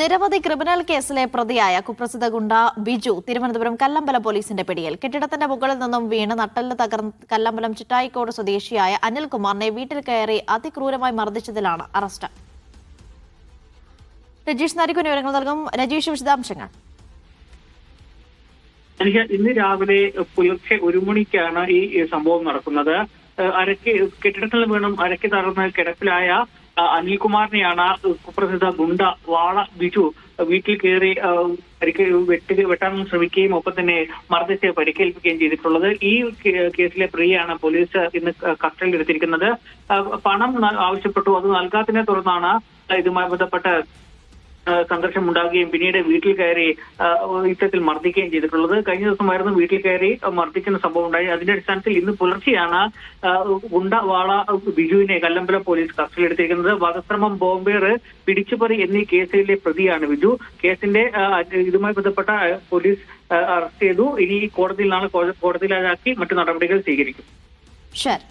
നിരവധി ക്രിമിനൽ കേസിലെ പ്രതിയായ കുപ്രസിദ്ധ ഗുണ്ട ബിജു തിരുവനന്തപുരം കല്ലമ്പലം പോലീസിന്റെ പിടിയിൽ. കെട്ടിടത്തിന്റെ മുകളിൽ നിന്നും വീണ് നട്ടെല്ല് തകർന്ന് കല്ലമ്പലം ചിറ്റായിക്കോട് സ്വദേശിയായ അനിൽകുമാറിനെ വീട്ടിൽ കയറി അതിക്രൂരമായി മർദ്ദിച്ചതിലാണ് അറസ്റ്റ്. രജീഷ് നാരിക്കുനി വിവരങ്ങൾ നൽകും. രജീഷ്, വിശദാംശങ്ങൾ. എനിക്ക് ഇന്ന് രാവിലെ പുലർച്ചെ 1 മണിക്കാണ് ഈ സംഭവം നടക്കുന്നത്. കെട്ടിടത്തിൽ വീണും അരയ്ക്ക് തകർന്ന് കിടപ്പിലായ അനിൽകുമാറിനെയാണ് കുപ്രസിദ്ധ ഗുണ്ട വാള ബിജു വീട്ടിൽ കയറി വെട്ടാൻ ശ്രമിക്കുകയും ഒപ്പം തന്നെ മർദ്ദിച്ച് പരിക്കേൽപ്പിക്കുകയും ചെയ്തിട്ടുള്ളത്. ഈ കേസിലെ പ്രതിയാണ് പോലീസ് ഇന്ന് കസ്റ്റഡിയിൽ എടുത്തിരിക്കുന്നത്. പണം ആവശ്യപ്പെട്ടു, അത് നൽകാത്തതിനെ തുടർന്നാണ് ഇതുമായി ബന്ധപ്പെട്ട് സംഘർഷം ഉണ്ടാകുകയും പിന്നീട് വീട്ടിൽ കയറി ഇത്തരത്തിൽ മർദ്ദിക്കുകയും ചെയ്തിട്ടുള്ളത്. കഴിഞ്ഞ ദിവസമായിരുന്നു വീട്ടിൽ കയറി മർദ്ദിക്കുന്ന സംഭവം ഉണ്ടായി. അതിന്റെ അടിസ്ഥാനത്തിൽ ഇന്ന് പുലർച്ചെയാണ് ഗുണ്ട വാള ബിജുവിനെ കല്ലമ്പലം പോലീസ് കസ്റ്റഡിയിലെടുത്തിരിക്കുന്നത്. വധശ്രമം, ബോംബേർ, പിടിച്ചുപറി എന്നീ കേസുകളിലെ പ്രതിയാണ് ബിജു. കേസിന്റെ ഇതുമായി ബന്ധപ്പെട്ട പോലീസ് അറസ്റ്റ് ചെയ്തു. ഇനി കോടതിയിൽ ഹാജരാക്കി മറ്റു നടപടികൾ സ്വീകരിക്കും. ശരി.